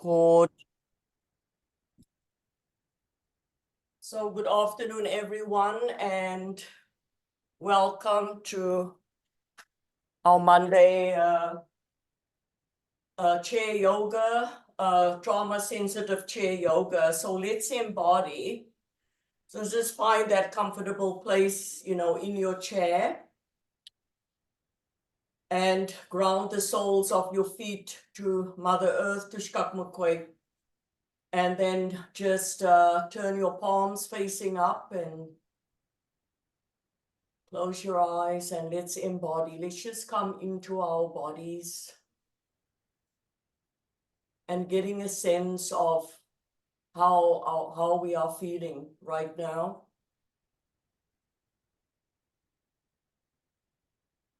record. So good afternoon, everyone, and welcome to our Monday chair yoga, trauma-sensitive chair yoga. So let's embody. So just find that comfortable place, in your chair, and ground the soles of your feet to Mother Earth, to Shkakmukwe. And then just turn your palms facing up and close your eyes and let's embody. Let's just come into our bodies and getting a sense of how we are feeling right now.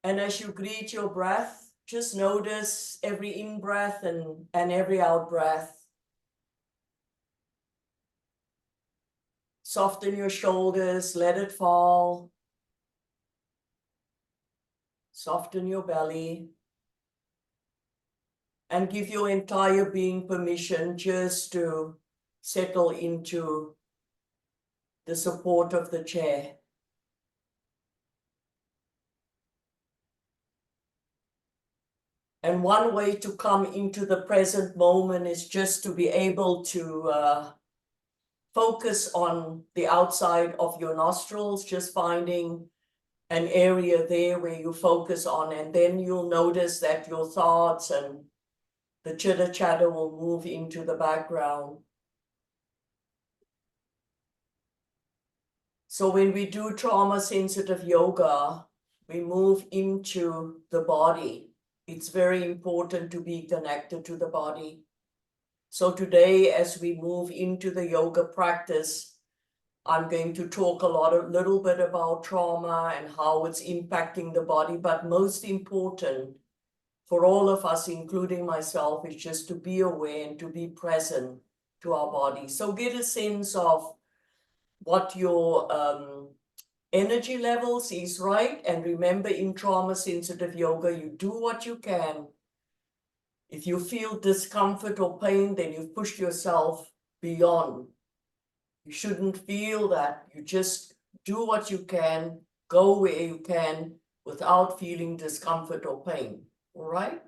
And as you greet your breath, just notice every in-breath and every out-breath. Soften your shoulders, let it fall. Soften your belly. And give your entire being permission just to settle into the support of the chair. And one way to come into the present moment is just to be able to focus on the outside of your nostrils, just finding an area there where you focus on, and then you'll notice that your thoughts and the chitter chatter will move into the background. So when we do trauma sensitive yoga, we move into the body. It's very important to be connected to the body. So today, as we move into the yoga practice, I'm going to talk a little bit about trauma and how it's impacting the body, but most important for all of us, including myself, is just to be aware and to be present to our body. So get a sense of what your energy levels is, right? And remember, in trauma sensitive yoga, you do what you can. If you feel discomfort or pain, then you've pushed yourself beyond. You shouldn't feel that. You just do what you can, go where you can without feeling discomfort or pain. All right?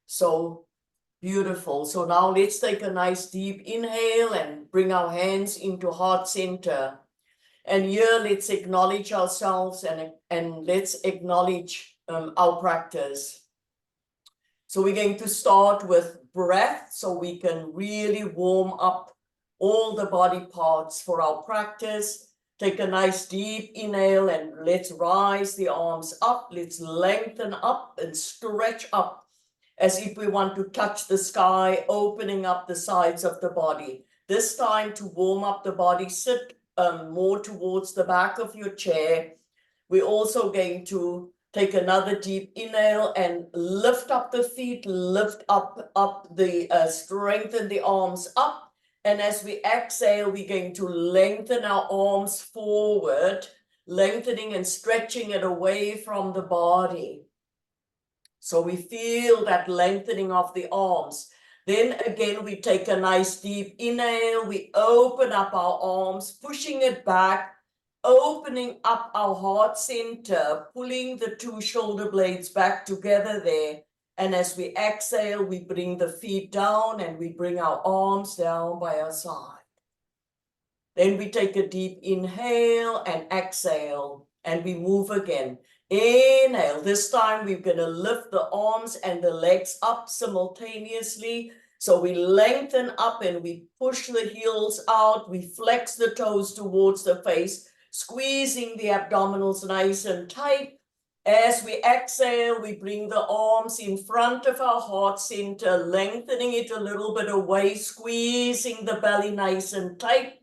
So beautiful. So now let's take a nice deep inhale and bring our hands into heart center. And here let's acknowledge ourselves and let's acknowledge our practice. So we're going to start with breath so we can really warm up all the body parts for our practice. Take a nice deep inhale and let's rise the arms up. Let's lengthen up and stretch up as if we want to touch the sky, opening up the sides of the body. This time, to warm up the body, sit more towards the back of your chair. We're also going to take another deep inhale and lift up the feet, lift up strengthen the arms up. And as we exhale, we're going to lengthen our arms forward, lengthening and stretching it away from the body. So we feel that lengthening of the arms. Then again, we take a nice deep inhale. We open up our arms, pushing it back, opening up our heart center, pulling the two shoulder blades back together there. And as we exhale, we bring the feet down and we bring our arms down by our side. Then we take a deep inhale and exhale, and we move again. Inhale. This time we're going to lift the arms and the legs up simultaneously. So we lengthen up and we push the heels out. We flex the toes towards the face, squeezing the abdominals nice and tight. As we exhale, we bring the arms in front of our heart center, lengthening it a little bit away, squeezing the belly nice and tight.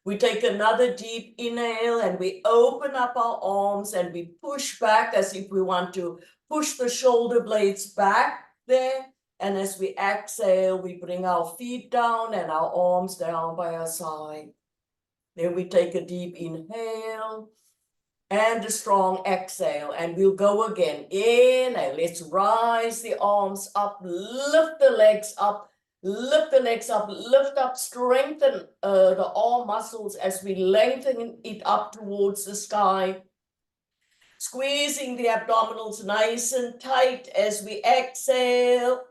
We take another deep inhale and we open up our arms and we push back as if we want to push the shoulder blades back there. And as we exhale, we bring our feet down and our arms down by our side. Then we take a deep inhale and a strong exhale, and we'll go again. Inhale, let's rise the arms up, lift the legs up, Lift the legs up, lift up, strengthen the arm muscles as we lengthen it up towards the sky. Squeezing the abdominals nice and tight as we exhale.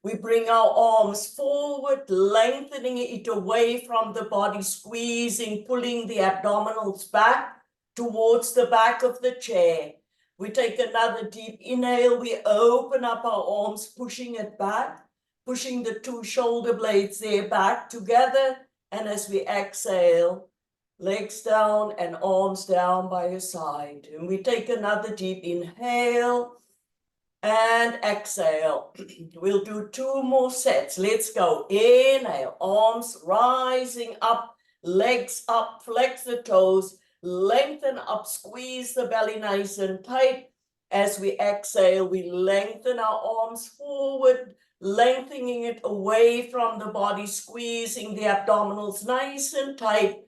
We bring our arms forward, lengthening it away from the body, squeezing, pulling the abdominals back towards the back of the chair. We take another deep inhale. We open up our arms, pushing it back, pushing the two shoulder blades there back together. And as we exhale, legs down and arms down by your side. And we take another deep inhale and exhale. We'll do 2 more sets. Let's go. Inhale, arms rising up, legs up, flex the toes, lengthen up, squeeze the belly nice and tight. As we exhale, we lengthen our arms forward, lengthening it away from the body, squeezing the abdominals nice and tight.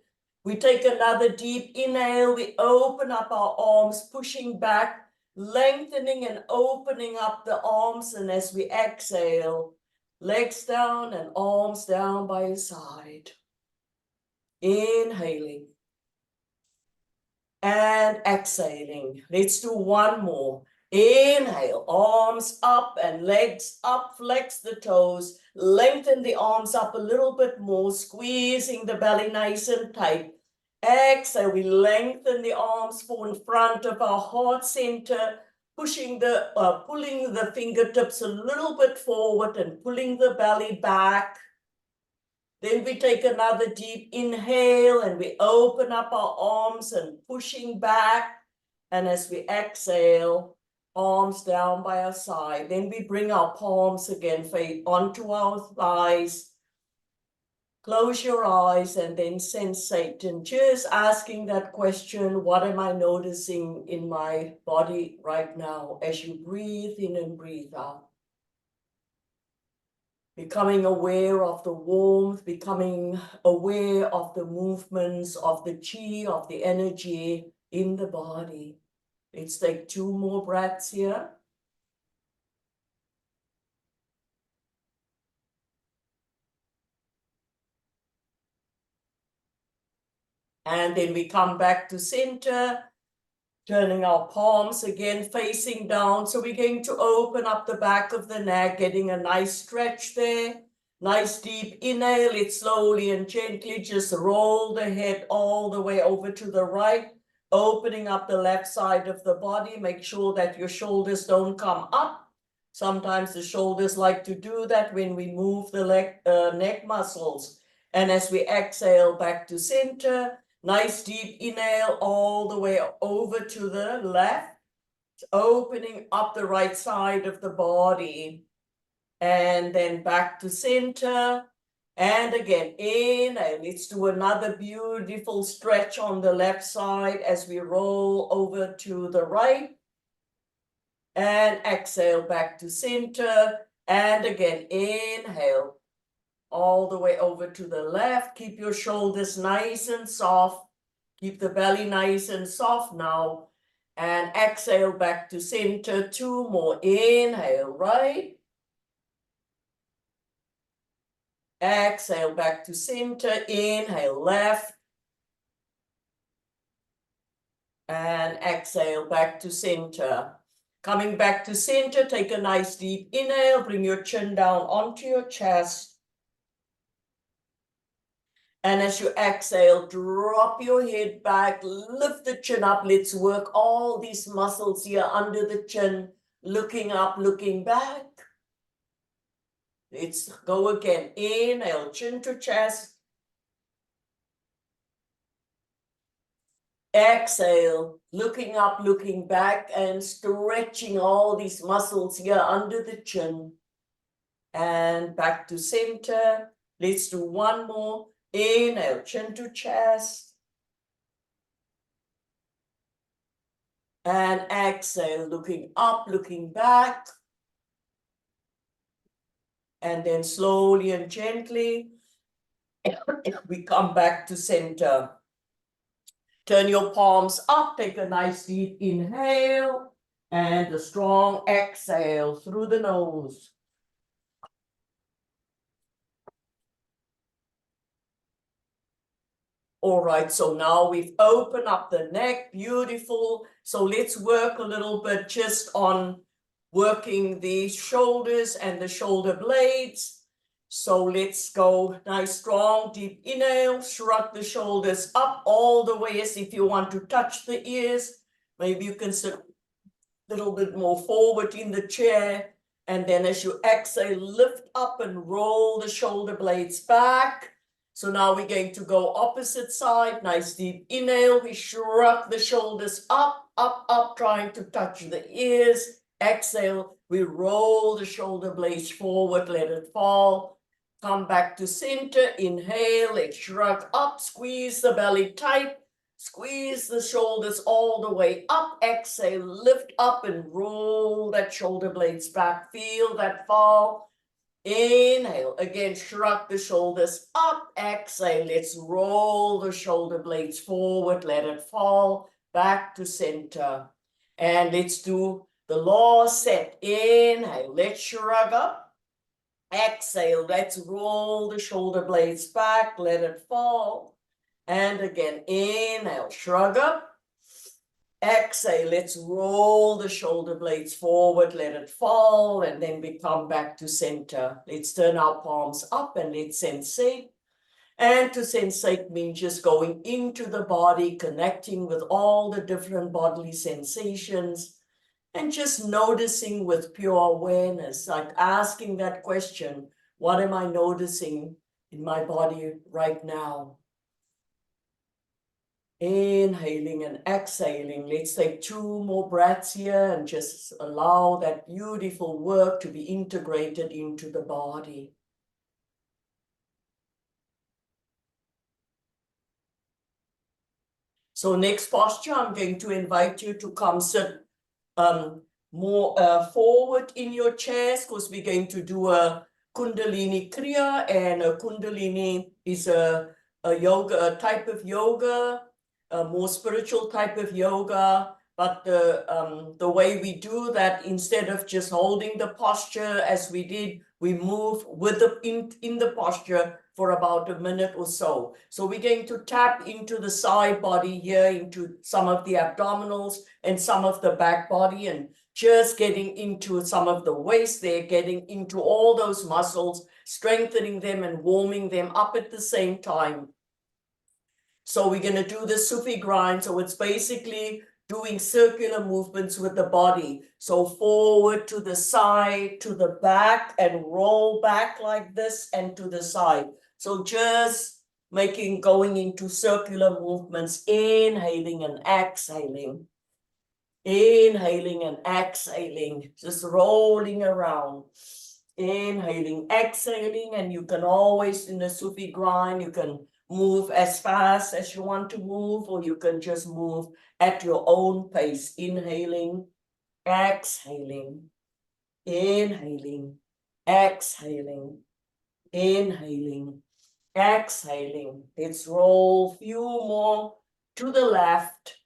We take another deep inhale. We open up our arms, pushing back, lengthening and opening up the arms. And as we exhale, legs down and arms down by your side. Inhaling and exhaling. Let's do 1 more. Inhale, arms up and legs up, flex the toes, lengthen the arms up a little bit more, squeezing the belly nice and tight. Exhale, we lengthen the arms for in front of our heart center, pulling the fingertips a little bit forward and pulling the belly back. Then we take another deep inhale and we open up our arms and pushing back. And as we exhale, arms down by our side. Then we bring our palms again onto our thighs. Close your eyes and then sensate, and just asking that question, what am I noticing in my body right now as you breathe in and breathe out? Becoming aware of the warmth, becoming aware of the movements of the chi, of the energy in the body. Let's take 2 more breaths here. And then we come back to center, turning our palms again facing down. So we're going to open up the back of the neck, getting a nice stretch there. Nice deep inhale. It slowly and gently just roll the head all the way over to the right, opening up the left side of the body. Make sure that your shoulders don't come up. Sometimes the shoulders like to do that when we move the neck muscles. And as we exhale back to center, nice deep inhale all the way over to the left, opening up the right side of the body. And then back to center. And again, inhale. Let's do another beautiful stretch on the left side as we roll over to the right. And exhale back to center. And again, inhale all the way over to the left. Keep your shoulders nice and soft. Keep the belly nice and soft now. And exhale back to center. 2 more. Inhale, right. Exhale back to center. Inhale, left. And exhale back to center. Coming back to center, take a nice deep inhale. Bring your chin down onto your chest. And as you exhale, drop your head back, lift the chin up. Let's work all these muscles here under the chin, looking up, looking back. Let's go again. Inhale, chin to chest. Exhale, looking up, looking back, and stretching all these muscles here under the chin. And back to center. Let's do 1 more. Inhale, chin to chest. And exhale, looking up, looking back. And then slowly and gently, we come back to center. Turn your palms up, take a nice deep inhale, and a strong exhale through the nose. All right, so now we've opened up the neck, beautiful. So let's work a little bit just on working the shoulders and the shoulder blades. So let's go nice, strong, deep inhale, shrug the shoulders up all the way as if you want to touch the ears. Maybe you can sit a little bit more forward in the chair. And then as you exhale, lift up and roll the shoulder blades back. So now we're going to go opposite side. Nice deep inhale. We shrug the shoulders up, up, up, trying to touch the ears. Exhale. We roll the shoulder blades forward. Let it fall. Come back to center. Inhale. Let's shrug up. Squeeze the belly tight. Squeeze the shoulders all the way up. Exhale. Lift up and roll that shoulder blades back. Feel that fall. Inhale, again, shrug the shoulders up. Exhale, let's roll the shoulder blades forward. Let it fall back to center. And let's do the last set. Inhale, let's shrug up. Exhale, let's roll the shoulder blades back. Let it fall. And again, inhale, shrug up. Exhale, let's roll the shoulder blades forward, let it fall, and then we come back to center. Let's turn our palms up and let's sensate. And to sensate means just going into the body, connecting with all the different bodily sensations, and just noticing with pure awareness, like asking that question, what am I noticing in my body right now? Inhaling and exhaling. Let's take 2 more breaths here and just allow that beautiful work to be integrated into the body. So next posture, I'm going to invite you to come sit more forward in your chairs, because we're going to do a Kundalini Kriya, and a Kundalini is a yoga, a type of yoga, a more spiritual type of yoga, but the way we do that, instead of just holding the posture as we did, we move with in the posture for about a minute or so. So we're going to tap into the side body here, into some of the abdominals and some of the back body, and just getting into some of the waist there, getting into all those muscles, strengthening them and warming them up at the same time. So we're going to do the Sufi grind. So it's basically doing circular movements with the body. So forward to the side, to the back, and roll back like this and to the side. So just going into circular movements, inhaling and exhaling. Inhaling and exhaling, just rolling around. Inhaling, exhaling, and you can always, in the Sufi grind, you can move as fast as you want to move, or you can just move at your own pace. Inhaling, exhaling, inhaling, exhaling, inhaling, exhaling. Let's roll a few more to the left.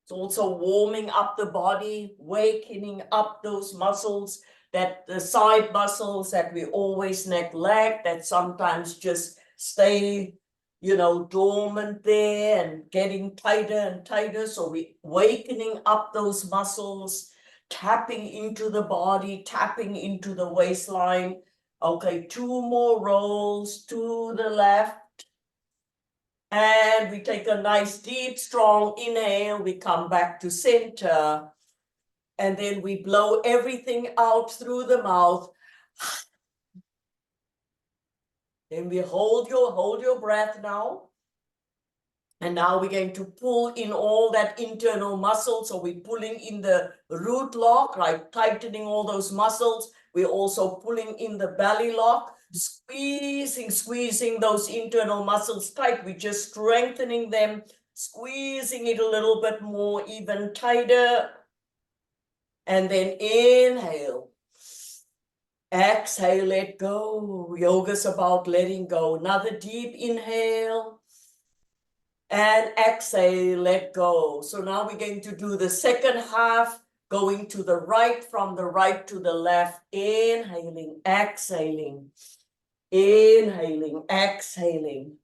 It's also warming up the body, wakening up those muscles, that the side muscles that we always neglect, that sometimes just stay, dormant there and getting tighter and tighter. So we wakening up those muscles, tapping into the body, tapping into the waistline. Okay, 2 more rolls to the left. And we take a nice deep, strong inhale. We come back to center. And then we blow everything out through the mouth. Then we hold your breath now. And now we're going to pull in all that internal muscle. So we're pulling in the root lock, like tightening all those muscles. We're also pulling in the belly lock, squeezing those internal muscles tight. We're just strengthening them, squeezing it a little bit more, even tighter. And then inhale. Exhale, let go. Yoga's about letting go. Another deep inhale. And exhale, let go. So now we're going to do the second half, going to the right, from the right to the left. Inhaling, exhaling. Inhaling, exhaling.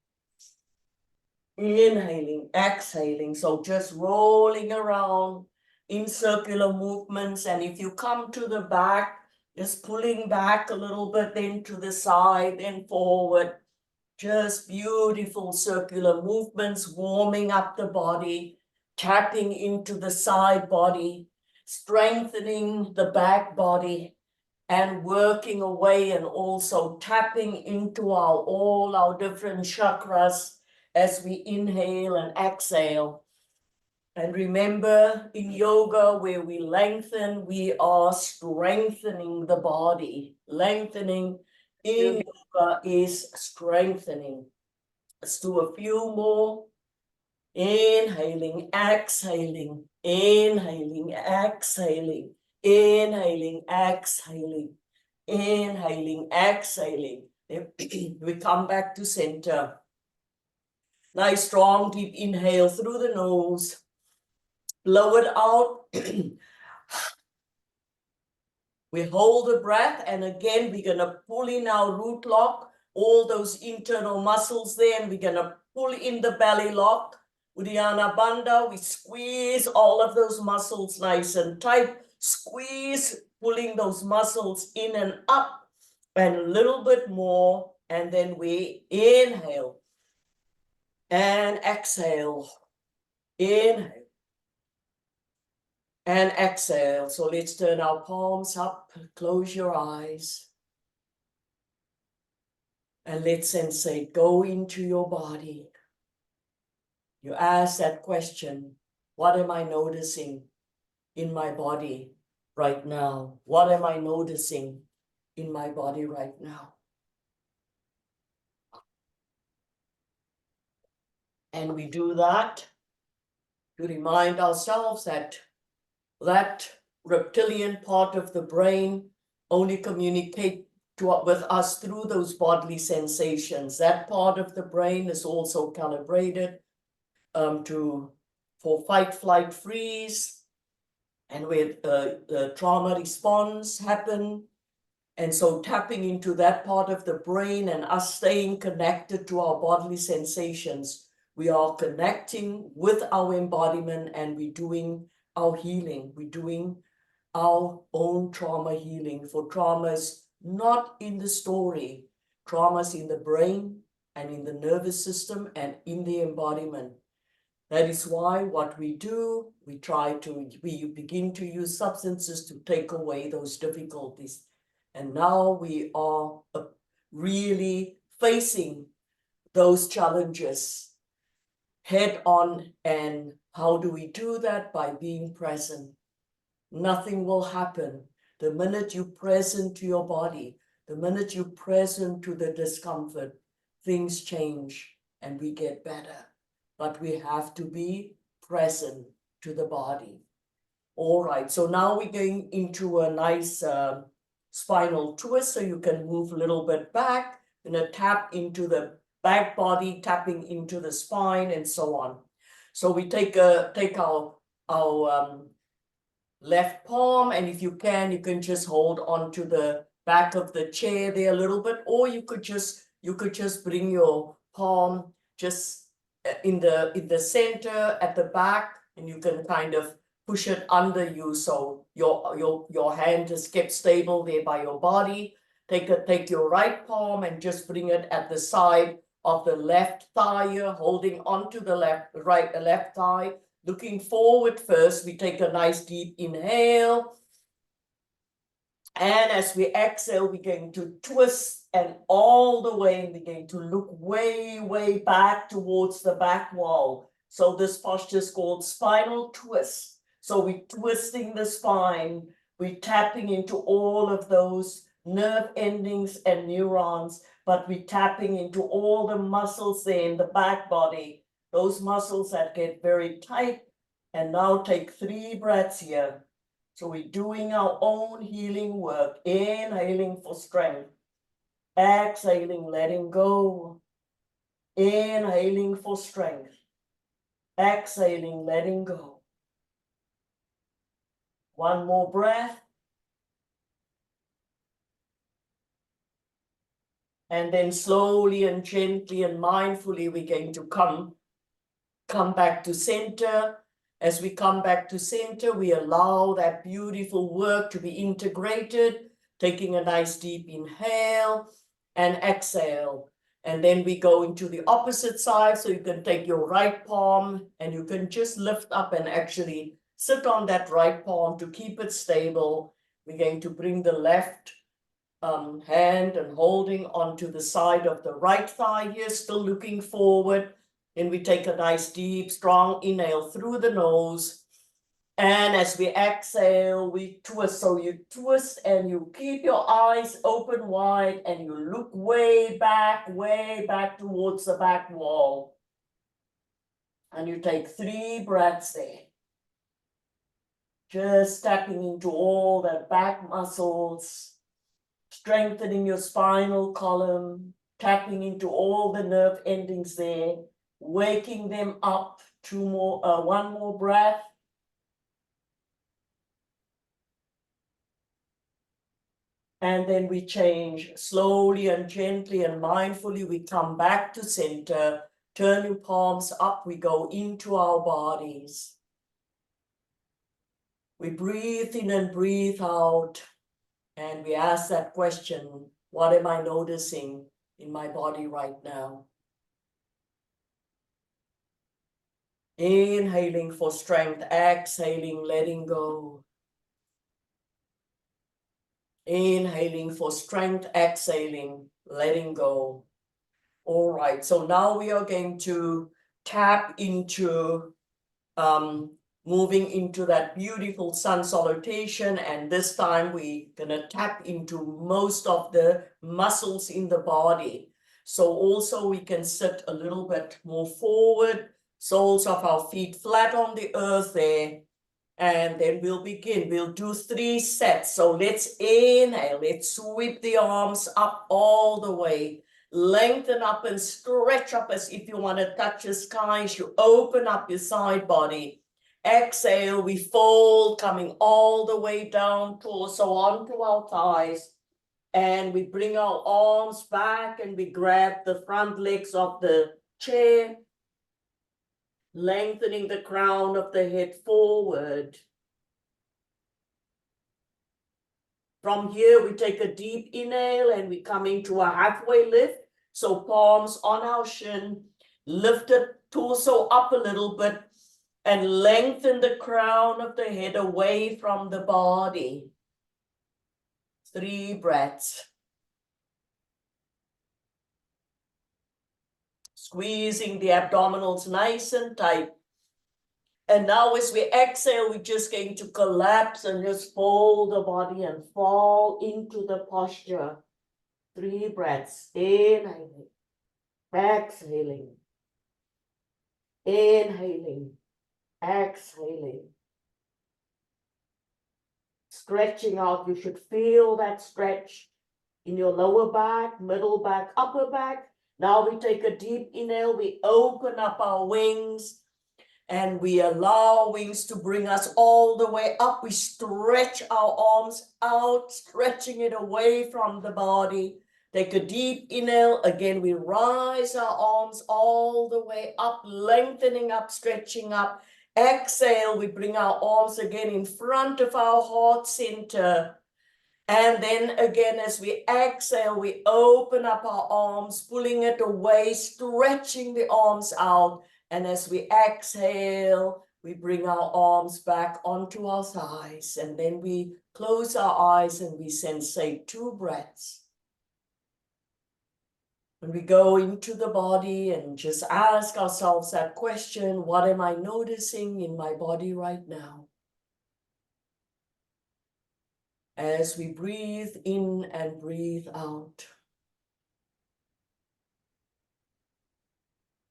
Inhaling, exhaling. So just rolling around in circular movements. And if you come to the back, just pulling back a little bit, then to the side, then forward. Just beautiful circular movements, warming up the body, tapping into the side body, strengthening the back body, and working away and also tapping into all our different chakras as we inhale and exhale. And remember, in yoga, where we lengthen, we are strengthening the body. Lengthening in yoga is strengthening. Let's do a few more. Inhaling, exhaling, inhaling, exhaling, inhaling, exhaling, inhaling, exhaling. We come back to center. Nice, strong, deep inhale through the nose. Blow it out. We hold the breath, and again, we're going to pull in our root lock, all those internal muscles there, and we're going to pull in the belly lock. Uddiyana Bandha, we squeeze all of those muscles nice and tight. Squeeze, pulling those muscles in and up, and a little bit more, and then we inhale and exhale. Inhale and exhale. So let's turn our palms up, close your eyes. And let's sensate, go into your body. You ask that question, what am I noticing in my body right now? What am I noticing in my body right now? And we do that to remind ourselves that that reptilian part of the brain only communicates with us through those bodily sensations. That part of the brain is also calibrated for fight, flight, freeze, and where the trauma response happen. And so tapping into that part of the brain and us staying connected to our bodily sensations, we are connecting with our embodiment, and we're doing our healing. We're doing our own trauma healing. For traumas not in the story, traumas in the brain and in the nervous system and in the embodiment. That is why what we do, we begin to use substances to take away those difficulties. And now we are really facing those challenges head on. And how do we do that? By being present. Nothing will happen. The minute you present to your body, the minute you present to the discomfort, things change and we get better. But we have to be present to the body. All right, so now we're going into a nice spinal twist, so you can move a little bit back. You're going to tap into the back body, tapping into the spine, and so on. So we take our left palm, and if you can just hold onto the back of the chair there a little bit, or you could just bring your palm just in the center at the back, and you can kind of push it under you, so your hand is kept stable there by your body. Take your right palm and just bring it at the side of the left thigh, holding onto the left thigh. Looking forward first, we take a nice deep inhale. And as we exhale, we're going to twist, and all the way, we're going to look way, way back towards the back wall. So this posture is called spinal twist. So we're twisting the spine, we're tapping into all of those nerve endings and neurons, but we're tapping into all the muscles there in the back body, those muscles that get very tight. And now take 3 breaths here. So we're doing our own healing work, inhaling for strength, exhaling, letting go, inhaling for strength, exhaling, letting go. One more breath. And then slowly and gently and mindfully, we're going to come back to center. As we come back to center, we allow that beautiful work to be integrated, taking a nice deep inhale and exhale. And then we go into the opposite side. So you can take your right palm and you can just lift up and actually sit on that right palm to keep it stable. We're going to bring the left hand and holding onto the side of the right thigh here, still looking forward. Then we take a nice deep, strong inhale through the nose. And as we exhale, we twist. So you twist and you keep your eyes open wide and you look way back towards the back wall. And you take 3 breaths there. Just tapping into all the back muscles, strengthening your spinal column, tapping into all the nerve endings there, waking them up. One more breath. And then we change slowly and gently and mindfully. We come back to center, turn your palms up. We go into our bodies. We breathe in and breathe out. And we ask that question, what am I noticing in my body right now? Inhaling for strength, exhaling, letting go. Inhaling for strength, exhaling, letting go. All right, so now we are going to tap into moving into that beautiful sun salutation, and this time we're gonna tap into most of the muscles in the body. So also we can sit a little bit more forward, soles of our feet flat on the earth there, and then we'll begin. We'll do 3 sets. So let's inhale, let's sweep the arms up all the way. Lengthen up and stretch up as if you want to touch the skies. You open up your side body. Exhale, we fold, coming all the way down, torso onto our thighs. And we bring our arms back and we grab the front legs of the chair, lengthening the crown of the head forward. From here, we take a deep inhale and we come into a halfway lift. So palms on our shin, lift the torso up a little bit, and lengthen the crown of the head away from the body. 3 breaths. Squeezing the abdominals nice and tight. And now as we exhale, we're just going to collapse and just fold the body and fall into the posture. 3 breaths. Inhaling. Exhaling. Inhaling. Exhaling. Stretching out. You should feel that stretch in your lower back, middle back, upper back. Now we take a deep inhale. We open up our wings and we allow wings to bring us all the way up. We stretch our arms out, stretching it away from the body. Take a deep inhale. Again, we rise our arms all the way up, lengthening up, stretching up. Exhale, we bring our arms again in front of our heart center. And then again, as we exhale, we open up our arms, pulling it away, stretching the arms out. And as we exhale, we bring our arms back onto our thighs. And then we close our eyes and we sensate 2 breaths. When we go into the body and just ask ourselves that question, what am I noticing in my body right now? As we breathe in and breathe out.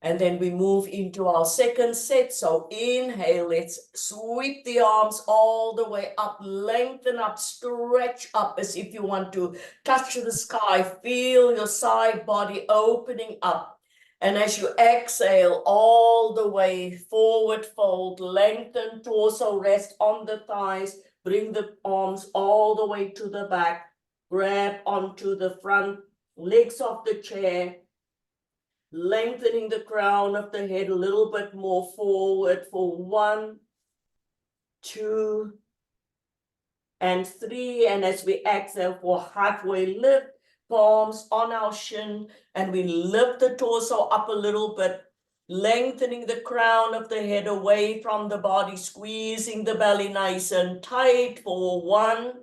And then we move into our second set. So inhale, let's sweep the arms all the way up, lengthen up, stretch up as if you want to touch the sky. Feel your side body opening up. And as you exhale all the way, forward fold, lengthen torso, rest on the thighs, bring the arms all the way to the back, grab onto the front legs of the chair, lengthening the crown of the head a little bit more forward for 1, 2, and 3. And as we exhale for halfway lift, palms on our shin, and we lift the torso up a little bit, lengthening the crown of the head away from the body, squeezing the belly nice and tight for 1,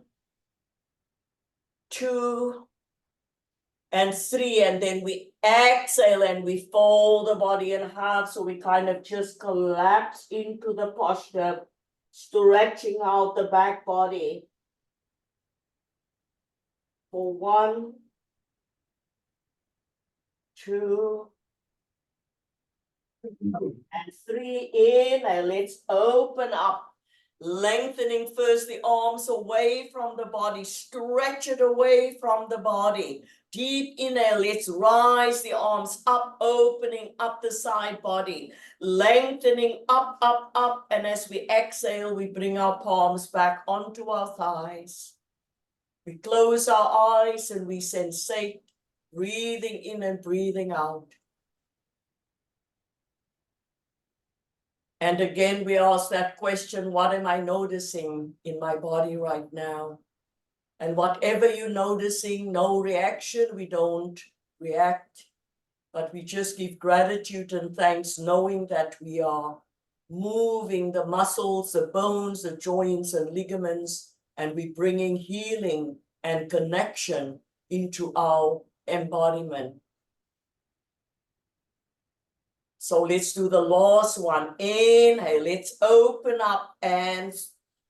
2, and 3. And then we exhale and we fold the body in half, so we kind of just collapse into the posture, stretching out the back body for 1, 2, and 3. Inhale, let's open up, lengthening first the arms away from the body, stretch it away from the body. Deep inhale, let's rise the arms up, opening up the side body, lengthening up, up, up. And as we exhale, we bring our palms back onto our thighs. We close our eyes and we sensate breathing in and breathing out. And again, we ask that question, what am I noticing in my body right now? And whatever you're noticing, no reaction, we don't react, but we just give gratitude and thanks, knowing that we are moving the muscles, the bones, the joints and ligaments, and we're bringing healing and connection into our embodiment. So let's do the last one. Inhale, let's open up and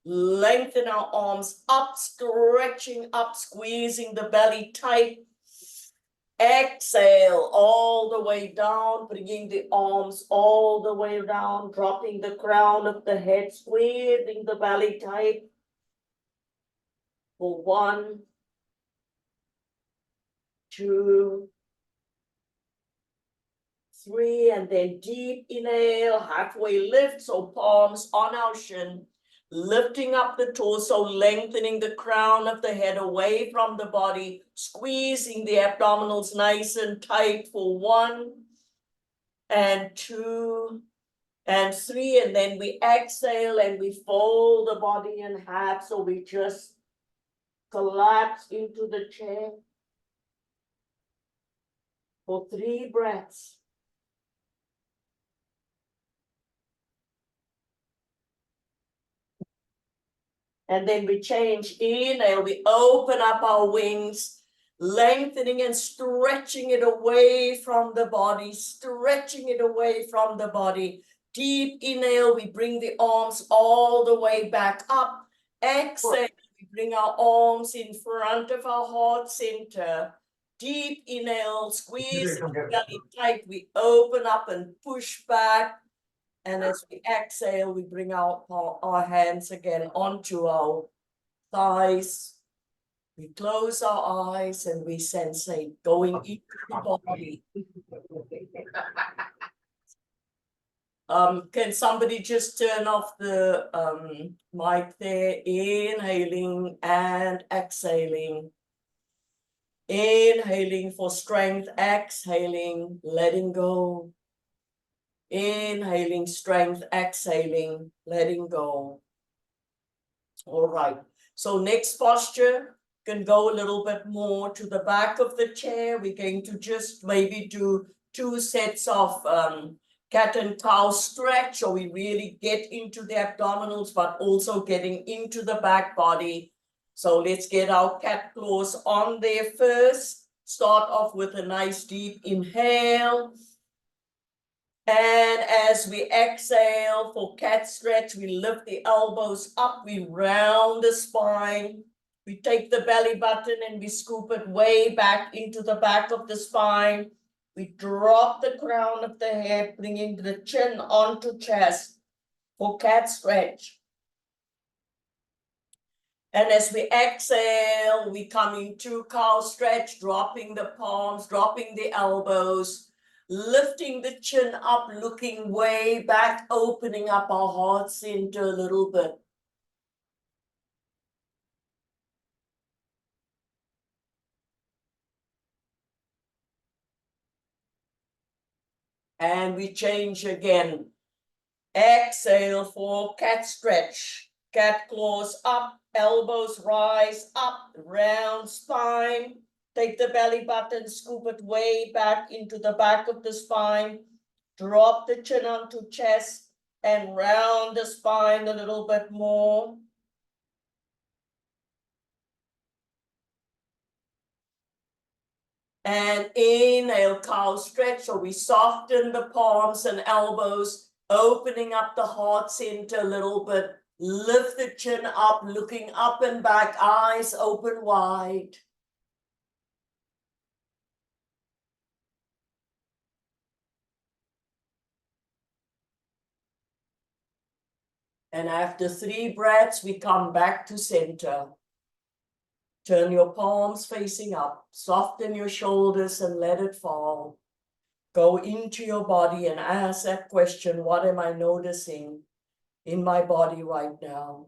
lengthen our arms up, stretching up, squeezing the belly tight. Exhale all the way down, bringing the arms all the way down, dropping the crown of the head, squeezing the belly tight for 1, 2, 3, and then deep inhale, halfway lift, so palms on our shin, lifting up the torso, lengthening the crown of the head away from the body, squeezing the abdominals nice and tight for 1, and 2, and 3, and then we exhale and we fold the body in half, so we just collapse into the chair for 3 breaths. And then we change. Inhale, we open up our wings, lengthening and stretching it away from the body, stretching it away from the body. Deep inhale, we bring the arms all the way back up. Exhale, we bring our arms in front of our heart center. Deep inhale, squeeze the belly tight. We open up and push back. And as we exhale, we bring our hands again onto our thighs. We close our eyes and we sensate going into the body. Can somebody just turn off the mic there? Inhaling and exhaling. Inhaling for strength, exhaling, letting go. Inhaling strength, exhaling, letting go. All right. So next posture can go a little bit more to the back of the chair. We're going to just maybe do 2 sets of cat and cow stretch, so we really get into the abdominals, but also getting into the back body. So let's get our cat claws on there first. Start off with a nice deep inhale. And as we exhale for cat stretch, we lift the elbows up, we round the spine. We take the belly button and we scoop it way back into the back of the spine. We drop the crown of the head, bringing the chin onto chest for cat stretch. And as we exhale, we come into cow stretch, dropping the palms, dropping the elbows, lifting the chin up, looking way back, opening up our heart center a little bit. And we change again. Exhale for cat stretch. Cat claws up, elbows rise up, round spine. Take the belly button, scoop it way back into the back of the spine. Drop the chin onto chest and round the spine a little bit more. And inhale, cow stretch. So we soften the palms and elbows, opening up the heart center a little bit. Lift the chin up, looking up and back, eyes open wide. And after 3 breaths, we come back to center. Turn your palms facing up, soften your shoulders and let it fall. Go into your body and ask that question, what am I noticing in my body right now?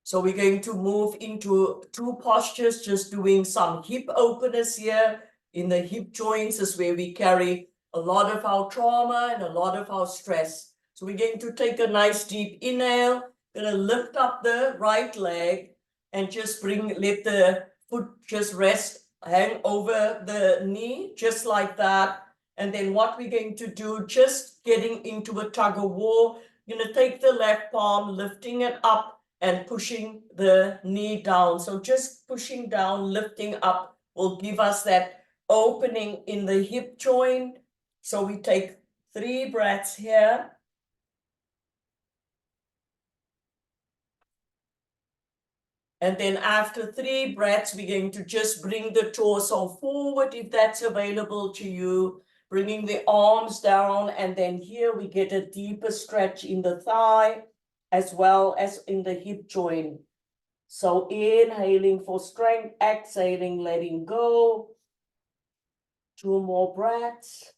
So we're going to move into 2 postures, just doing some hip openers here. In the hip joints is where we carry a lot of our trauma and a lot of our stress. So we're going to take a nice deep inhale, gonna lift up the right leg and just let the foot just rest, hang over the knee, just like that. And then what we're going to do, just getting into a tug of war, you're gonna take the left palm, lifting it up, and pushing the knee down. So just pushing down, lifting up will give us that opening in the hip joint. So we take 3 breaths here. And then after 3 breaths, we're going to just bring the torso forward if that's available to you, bringing the arms down. And then here we get a deeper stretch in the thigh as well as in the hip joint. So inhaling for strength, exhaling, letting go. 2 more breaths.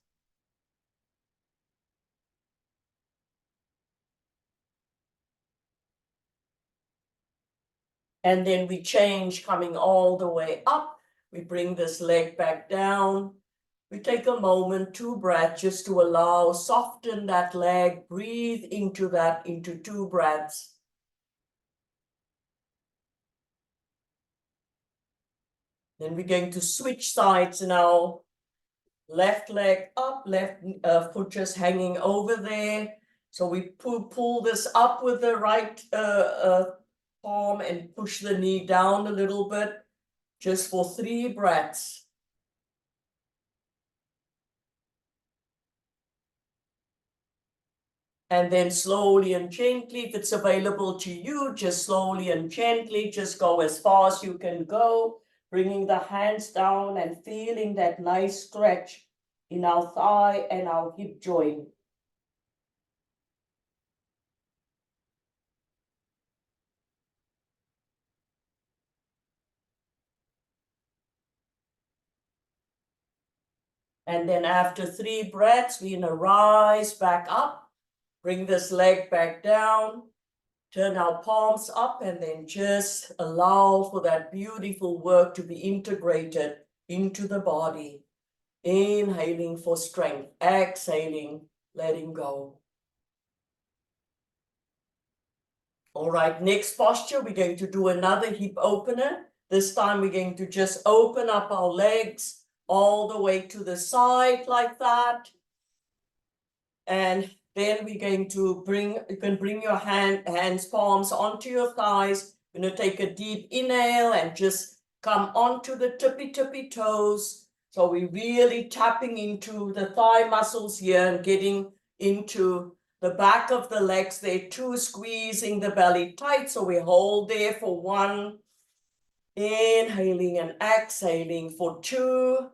And then we change, coming all the way up. We bring this leg back down. We take a moment, 2 breaths, just to allow, soften that leg, breathe into that, into 2 breaths. Then we're going to switch sides now. Left leg up, left foot just hanging over there. So we pull this up with the right palm and push the knee down a little bit, just for 3 breaths. And then slowly and gently, if it's available to you, just slowly and gently, just go as far as you can go, bringing the hands down and feeling that nice stretch in our thigh and our hip joint. And then after 3 breaths, we're gonna rise back up, bring this leg back down, turn our palms up, and then just allow for that beautiful work to be integrated into the body. Inhaling for strength, exhaling, letting go. All right, next posture, we're going to do another hip opener. This time we're going to just open up our legs all the way to the side like that. And then we're going to you can bring your hands, palms onto your thighs. You're going to take a deep inhale and just come onto the tippy toes. So we're really tapping into the thigh muscles here and getting into the back of the legs there too, squeezing the belly tight. So we hold there for 1. Inhaling and exhaling for 2.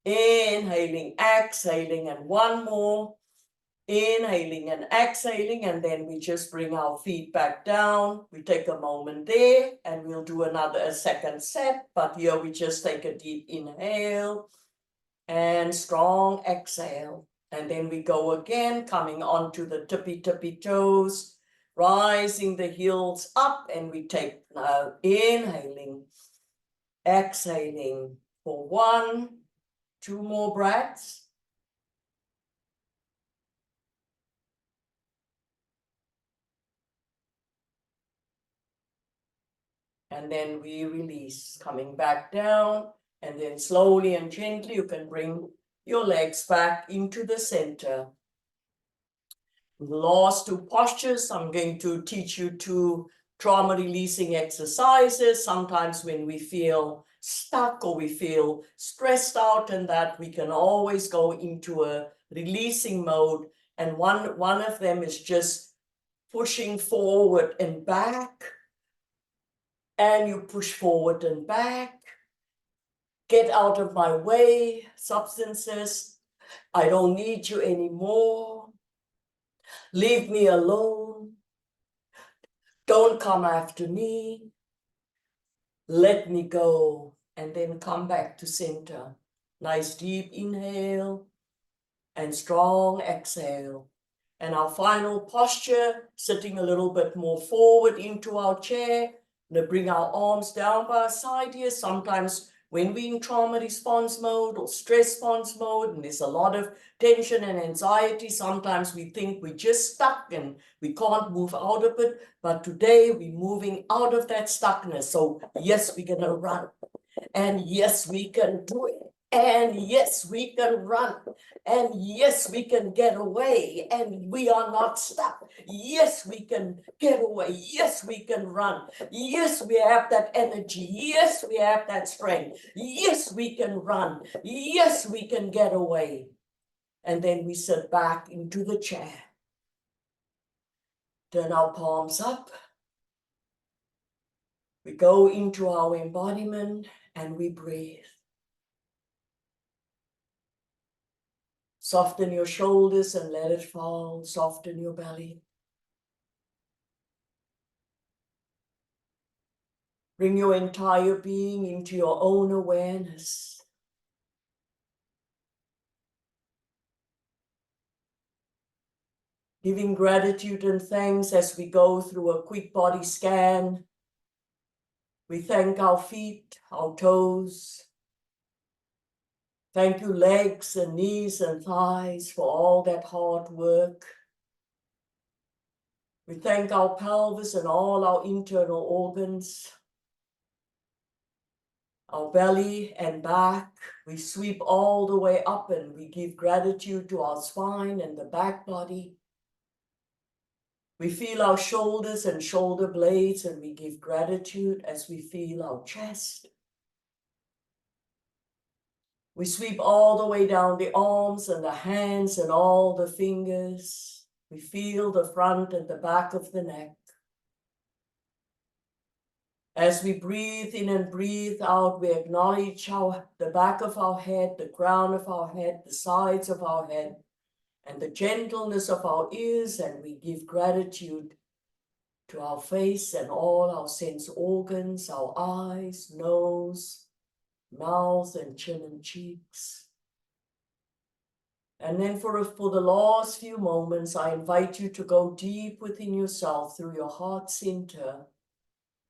Inhaling, exhaling, and 1 more. Inhaling and exhaling, and then we just bring our feet back down. We take a moment there, and we'll do a second set, but here we just take a deep inhale and strong exhale. And then we go again, coming onto the tippy toes, rising the heels up, and we take now inhaling Exhaling for 1, 2 more breaths. And then we release, coming back down, and then slowly and gently you can bring your legs back into the center. The last 2 postures, I'm going to teach you 2 trauma releasing exercises. Sometimes when we feel stuck or we feel stressed out, and that we can always go into a releasing mode. And one of them is just pushing forward and back. And you push forward and back. Get out of my way, substances. I don't need you anymore. Leave me alone. Don't come after me. Let me go. And then come back to center. Nice deep inhale and strong exhale. And our final posture, sitting a little bit more forward into our chair. Now bring our arms down by our side here. Sometimes when we're in trauma response mode or stress response mode, and there's a lot of tension and anxiety, sometimes we think we're just stuck and we can't move out of it. But today we're moving out of that stuckness. So yes, we're gonna run. And yes, we can do it. And yes, we can run. And yes, we can get away. And we are not stuck. Yes, we can get away. Yes, we can run. Yes, we have that energy. Yes, we have that strength. Yes, we can run. Yes, we can get away. And then we sit back into the chair. Turn our palms up. We go into our embodiment and we breathe. Soften your shoulders and let it fall. Soften your belly. Bring your entire being into your own awareness. Giving gratitude and thanks as we go through a quick body scan. We thank our feet, our toes. Thank you, legs and knees and thighs, for all that hard work. We thank our pelvis and all our internal organs. Our belly and back, we sweep all the way up and we give gratitude to our spine and the back body. We feel our shoulders and shoulder blades and we give gratitude as we feel our chest. We sweep all the way down the arms and the hands and all the fingers. We feel the front and the back of the neck. As we breathe in and breathe out, we acknowledge the back of our head, the crown of our head, the sides of our head, and the gentleness of our ears, and we give gratitude to our face and all our sense organs, our eyes, nose, mouth, and chin and cheeks. And then for the last few moments, I invite you to go deep within yourself through your heart center.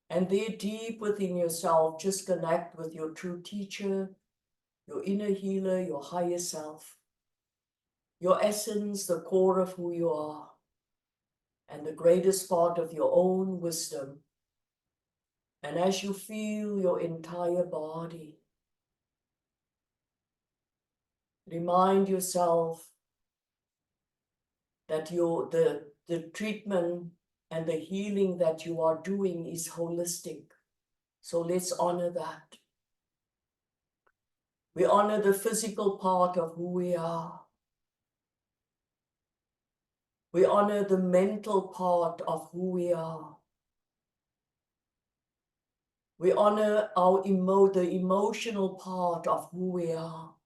And there deep within yourself, just connect with your true teacher, your inner healer, your higher self, your essence, the core of who you are, and the greatest part of your own wisdom. And as you feel your entire body, remind yourself that the treatment and the healing that you are doing is holistic. So let's honor that. We honor the physical part of who we are. We honor the mental part of who we are. We honor the emotional part of who we are.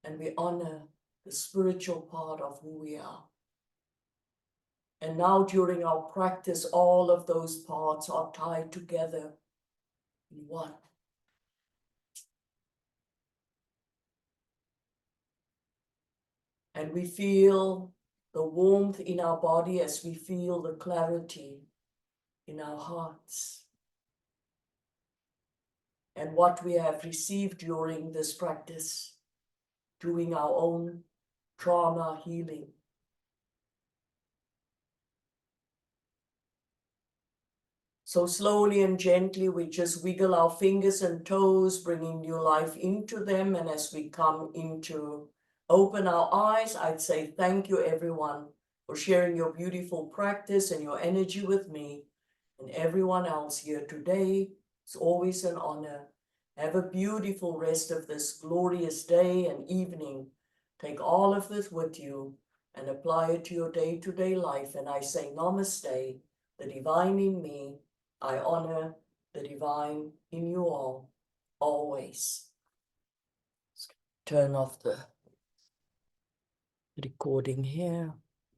And we honor the spiritual part of who we are. And now during our practice, all of those parts are tied together in one. And we feel the warmth in our body as we feel the clarity in our hearts. and what we have received during this practice, doing our own trauma healing. So slowly and gently, we just wiggle our fingers and toes, bringing new life into them. And as we come into open our eyes, I'd say thank you, everyone, for sharing your beautiful practice and your energy with me and everyone else here today. It's always an honor. Have a beautiful rest of this glorious day and evening. Take all of this with you and apply it to your day-to-day life. And I say namaste, the divine in me. I honor the divine in you all, always. Turn off the recording here.